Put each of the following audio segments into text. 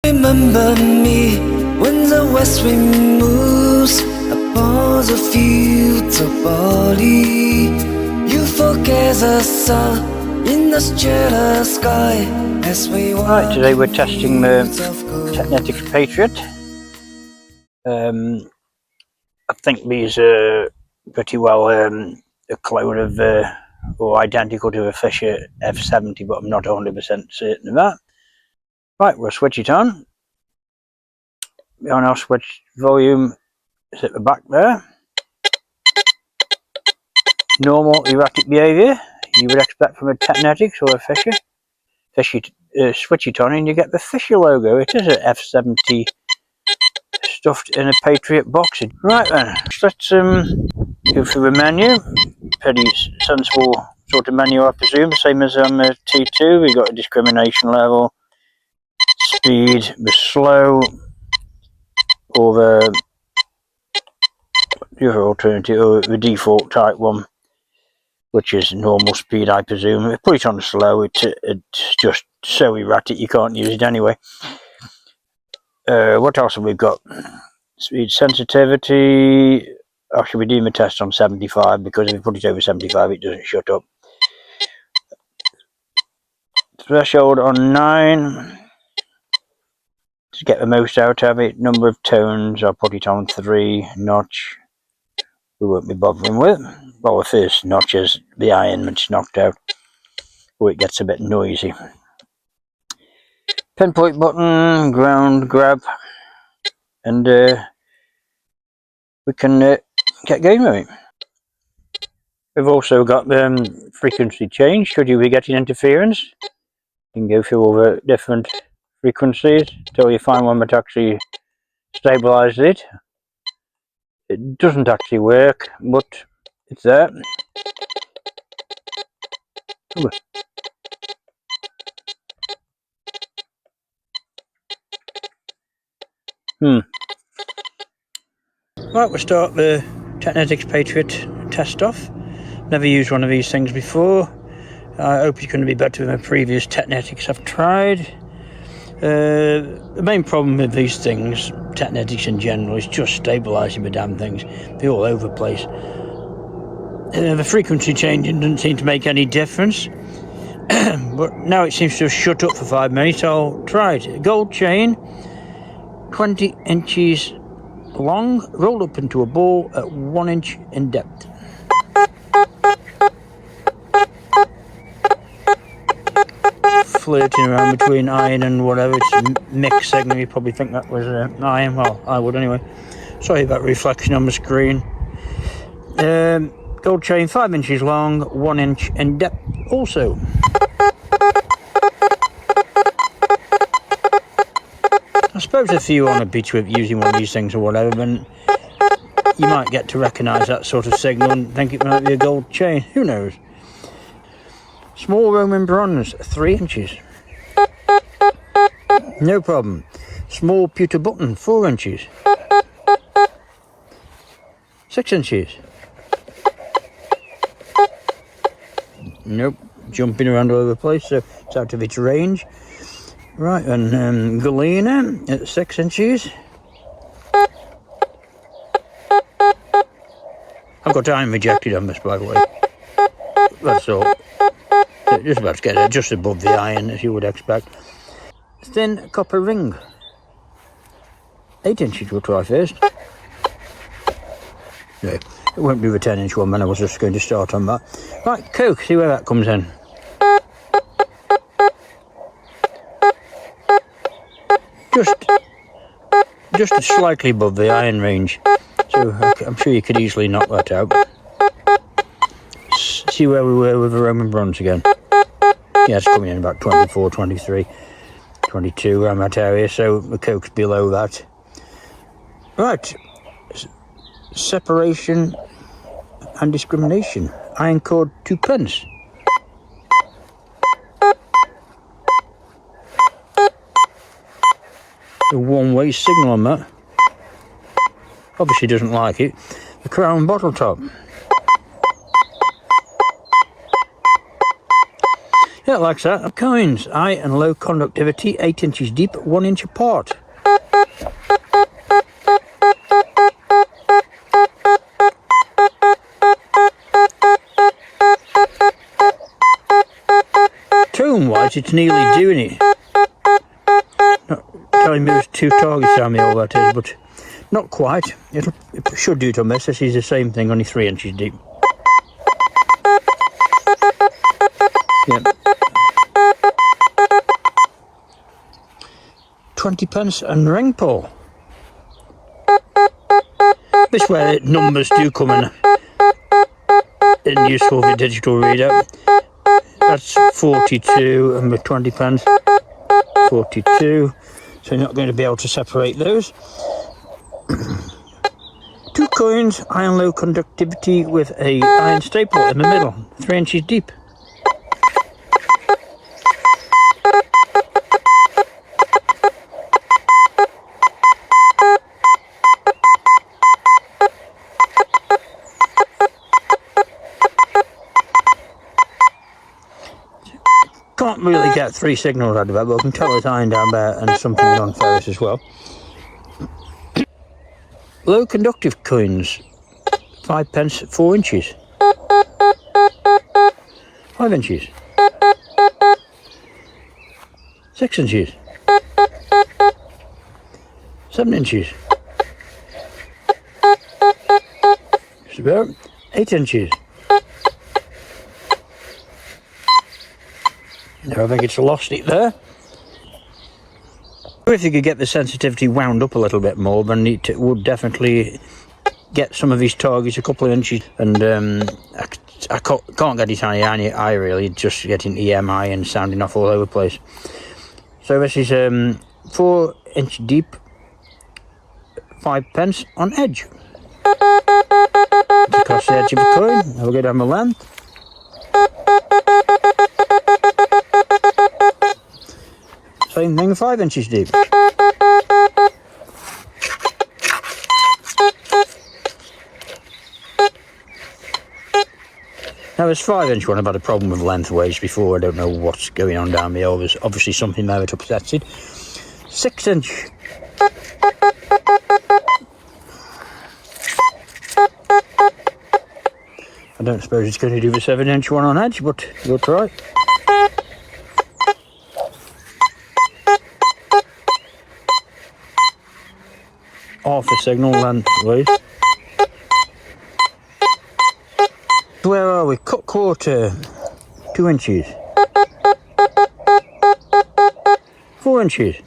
Remember me when the west wind moves upon the fields of barley. You forget the sun in the straight sky as we walk. Right, today we're testing the Teknetics Patriot. I think these are pretty well a clone of or identical to a Fisher F70, but I'm not 100% certain of that. Right, we'll switch it on. The on-off switch volume is at the back there. Normal erratic behaviour you would expect from a Teknetics or a Fisher. Switch it on and you get the Fisher logo. It is an F70 stuffed in a Patriot box. Right then, let's go through the menu. Pretty sensible sort of menu, I presume, same as on the T2. We've got a discrimination level, speed, the slow, or the other alternative, or the default type one, which is normal speed, I presume. If you put it on slow, it's just so erratic you can't use it anyway. What else have we got? Speed sensitivity. Actually, we're doing the test on 75 because if you put it over 75, it doesn't shut up. Threshold on 9 to get the most out of it. Number of tones, I'll put it on 3. Notch, we won't be bothering with. Well, the first notch is the iron that's knocked out, or it gets a bit noisy. Pinpoint button, ground grab, and we can get going with it. We've also got the frequency change. Should you be getting interference, you can go through all the different frequencies until you find one that actually stabilises it. It doesn't actually work, but it's there. Right, we'll start the Teknetics Patriot test off. Never used one of these things before. I hope it's going to be better than the previous Teknetics I've tried. The main problem with these things, Teknetics in general, is just stabilising the damn things. They're all over the place. The frequency changing doesn't seem to make any difference. But now it seems to have shut up for 5 minutes. I'll try it. Gold chain, 20 inches long, rolled up into a ball at 1 inch in depth. Flirting around between iron and whatever. It's a mixed signal. You probably think that was iron. Well, I would anyway. Sorry about reflection on the screen. Gold chain, 5 inches long, 1 inch in depth also. I suppose if you on a beach with using one of these things or whatever, then you might get to recognise that sort of signal and think it might be a gold chain. Who knows? Small Roman bronze, 3 inches. No problem. Small pewter button, 4 inches. 6 inches. Nope. Jumping around all over the place, so it's out of its range. Right, and Galena at 6 inches. I've got iron rejected on this, by the way. That's all. Just about to get it just above the iron, as you would expect. Thin copper ring. 8 inches we'll try first. No, it won't be the 10-inch one, then I was just going to start on that. Right, coke, see where that comes in. Just slightly above the iron range, so I'm sure you could easily knock that out. See where we were with the Roman bronze again. Yeah, it's coming in about 24, 23, 22 around that area, so the coke's below that. Right, separation and discrimination. Iron cord 2 pence. A one-way signal on that. Obviously doesn't like it. The crown bottle top. Yeah, Yeah, like that. Coins, high and low conductivity, 8 inches deep, 1 inch apart. Tone-wise, it's nearly doing it. Not telling me there's 2 targets down me, all that is, but not quite. It should do it on this. This is the same thing, only 3 inches deep. Yep. 20p and ring pull. This where numbers do come in useful for digital reader. That's 42 and with 20p, 42. So you're not going to be able to separate those. 2 coins, high and low conductivity with a iron staple in the middle, 3 inches deep. Can't really get 3 signals out of it, but I can tell it's iron down there and something non-ferrous as well. Low conductive coins, 5p, 4 inches. 5 inches. 6 inches. 7 inches. Just about 8 inches. I think it's lost it there. If you could get the sensitivity wound up a little bit more, then it would definitely get some of these targets a couple of inches. And I can't get it on the eye really, just getting EMI and sounding off all over the place. So this is 4 inch deep, 5p on edge. It's across the edge of the coin. I'll go down the length. Same thing, 5 inches deep. Now this 5-inch one I've had a problem with lengthways before. I don't know what's going on down below. There's obviously something there that upsets it. 6 inch. I don't suppose it's going to do the 7-inch one on edge, but we'll try. Half a signal lengthways. Where are we? Cut quarter, 2 inches. 4 inches.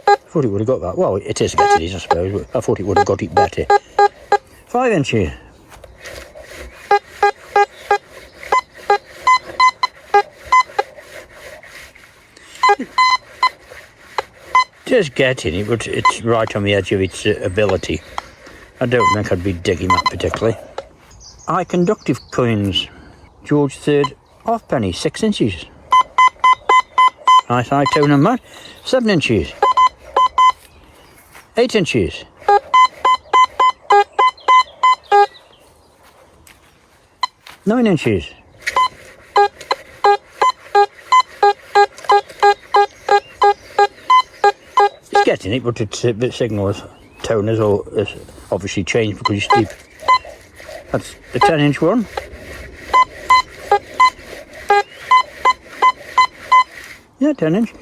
I thought it would have got that. Well, it is getting it, I suppose, but I thought it would have got it better. 5 inches. Just getting it, but it's right on the edge of its ability. I don't think I'd be digging that particularly. High conductive coins. George III halfpenny, 6 inches. Nice high tone on that. 7 inches. 8 inches. 9 inches. It's getting it, but it's a bit signal tone has obviously changed because it's deep. That's the 10-inch one. Yeah, 10 inch.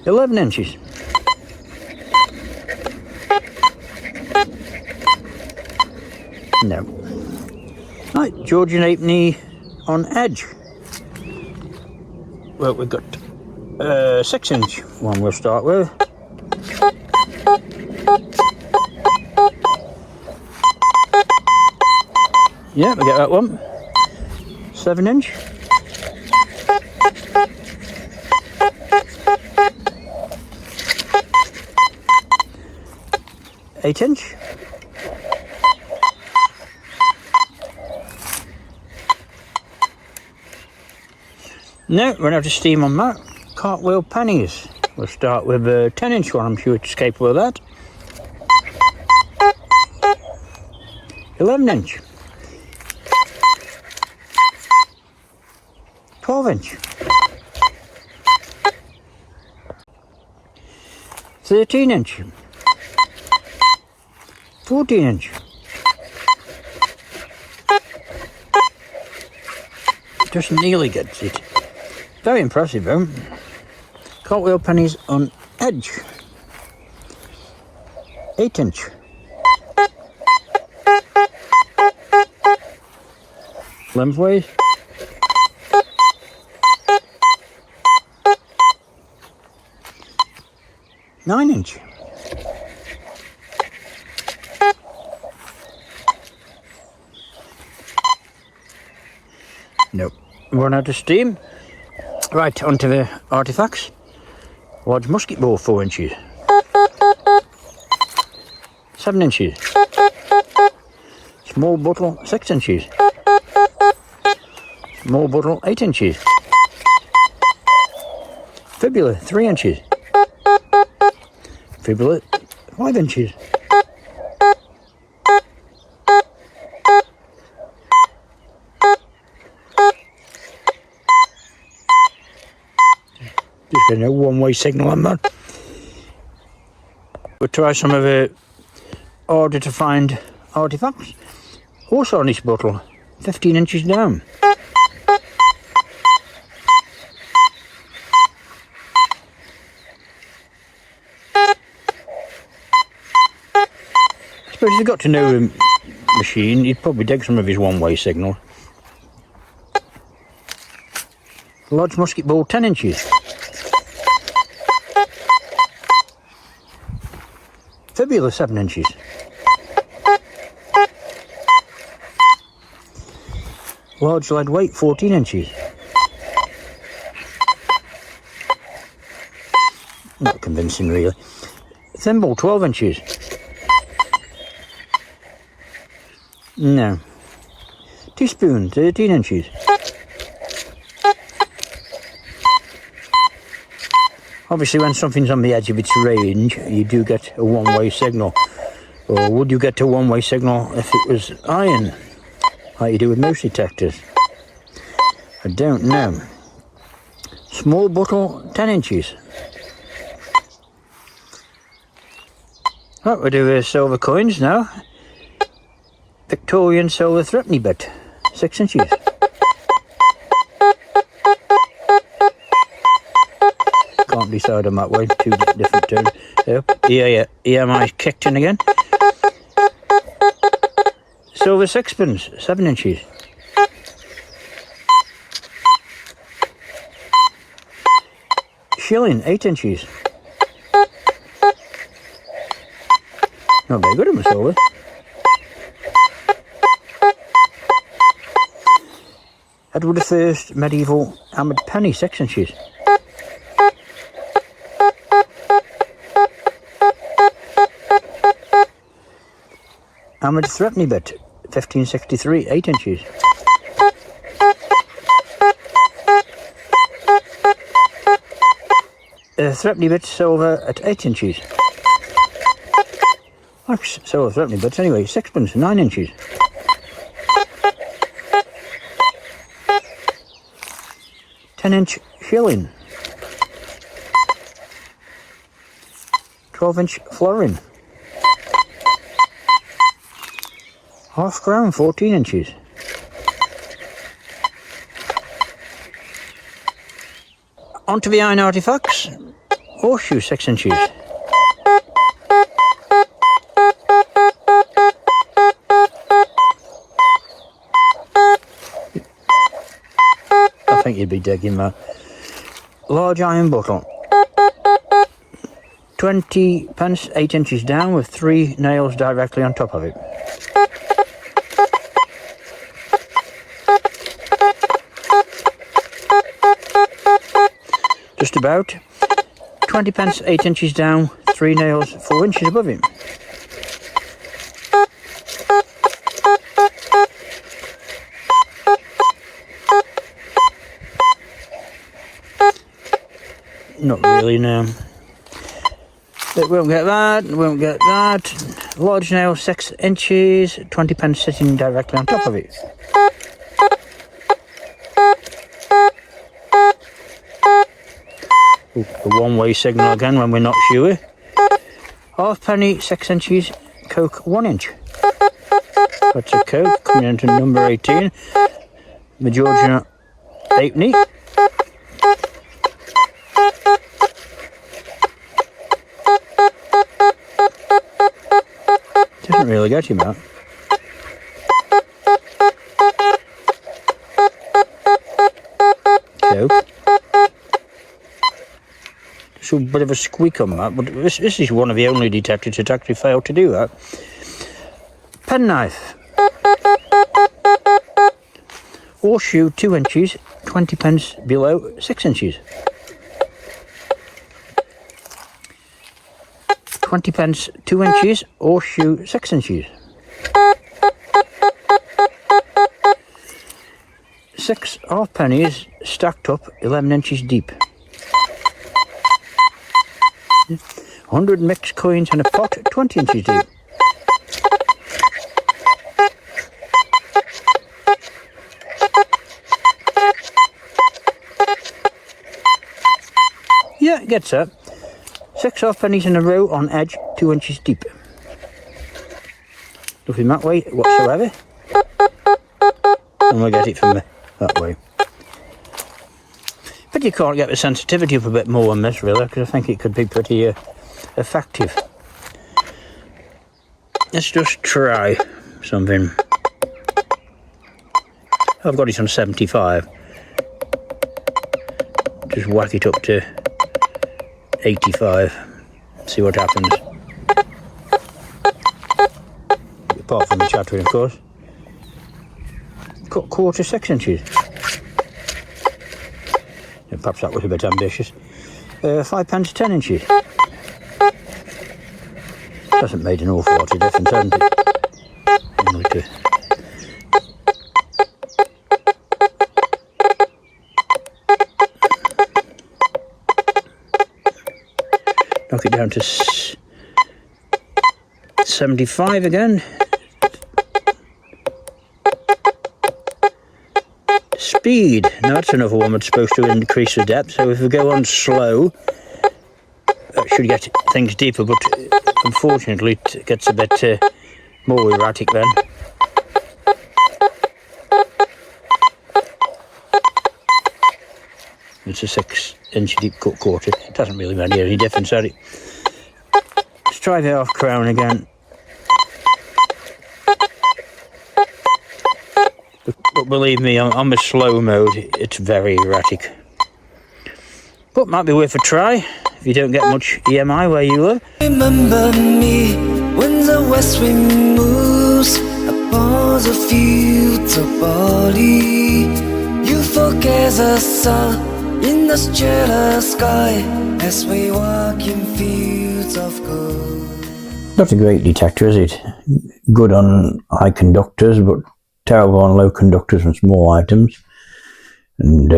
11 inches. No. Right, Georgian halfpenny on edge. Well, we've got 6-inch one we'll start with. Yeah, we get that one. 7-inch. 8-inch. No, we're going to have to steam on that. Cartwheel pennies. We'll start with a 10-inch one, I'm sure it's capable of that. 11-inch. 12-inch, 13-inch, 14-inch, just nearly gets it. Very impressive though. Cartwheel pennies on edge, 8-inch, lengthways, 9-inch, nope, run out of steam. Right, onto the artifacts. Large musket ball, 4 inches, 7 inches, small bottle, 6 inches, small bottle, 8 inches, fibula, 3 inches, fibula, 5 inches, just getting a one-way signal on that. We'll try some of the harder to find artifacts. Also on this bottle, 15 inches down. I suppose if you got to know the machine, you'd probably dig some of his one-way signal. Large musket ball, 10 inches. Fibula, 7 inches. Large lead weight, 14 inches. Not convincing really. Thimble, 12 inches. No. Teaspoon, 13 inches. Obviously when something's on the edge of its range, you do get a one-way signal. Or would you get a one-way signal if it was iron, like you do with most detectors? I don't know. Small bottle, 10 inches. Right, we'll do the silver coins now. Victorian silver threepenny bit, 6 inches. Can't decide on that way, 2 different tones. Yep. EMI's kicked in again. Silver sixpence, 7 inches. Shilling, 8 inches. Not very good on the silver. Edward I medieval hammered penny, 6 inches. Hammered threepenny bit, 1563, 8 inches. Threepenny bit silver at 8 inches. That's silver threepenny bits anyway, sixpence, 9 inches. Ten-inch shilling. 12-inch florin. Half crown, 14 inches. Onto the iron artifacts. Horseshoe, 6 inches. I think you'd be digging that. Large iron bottle. 20 pence, 8 inches down with 3 nails directly on top of it. Just about. 20 pence, 8 inches down, 3 nails, 4 inches above it. Not really, no. But won't get that, won't get that. Large nail, 6 inches, 20 pence sitting directly on top of it. The one-way signal again when we're not sure. Halfpenny, 6 inches, Coke 1 inch. That's a Coke coming into number 18. The Georgian halfpenny. Doesn't really get him out. Coke. Just a bit of a squeak on that, but this is one of the only detectors that actually failed to do that. Penknife. Horseshoe 2 inches, 20 pence below 6 inches. 20 pence 2 inches, horseshoe 6 inches. 6 halfpennies stacked up 11 inches deep. 100 mixed coins in a pot 20 inches deep. Yeah, it gets that. 6 halfpennies in a row on edge 2 inches deep. Nothing that way whatsoever. And we'll get it from that way. But you can't get the sensitivity up a bit more on this really, because I think it could be pretty effective. Let's just try something. I've got it on 75. Just whack it up to 85. See what happens. Apart from the chattering, of course. Cut quarter 6 inches. Yeah, perhaps that was a bit ambitious. 5 pence 10 inches. Hasn't made an awful lot of difference, hasn't it? Knock it down to 75 again. Speed. Now that's another one that's supposed to increase the depth. So if we go on slow, that should get things deeper. But unfortunately, it gets a bit more erratic then. It's a 6 inch deep cut quarter. It doesn't really make any difference, does it? Let's try the half crown again. But believe me, on the slow mode, it's very erratic. But might be worth a try if you don't get much EMI where you live. Remember me when the west wind moves upon the fields of barley. You forget the sun in the jealous sky as we walk in fields of gold. Not a great detector, is it? Good on high conductors, but terrible on low conductors and small items. And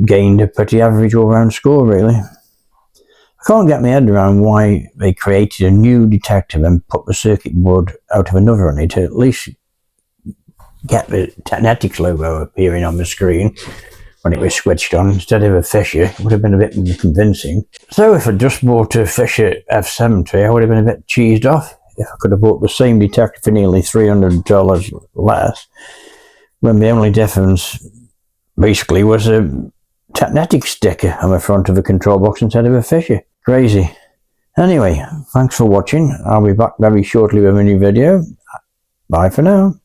gained a pretty average all-round score, really. I can't get my head around why they created a new detector and put the circuit board out of another on it to at least get the Teknetics logo appearing on the screen when it was switched on instead of a Fisher. It would have been a bit more convincing. So if I just bought a Fisher F70, I would have been a bit cheesed off if I could have bought the same detector for nearly $300 less, when the only difference basically was a Teknetics sticker on the front of the control box instead of a Fisher. Crazy. Anyway, thanks for watching. I'll be back very shortly with a new video. Bye for now.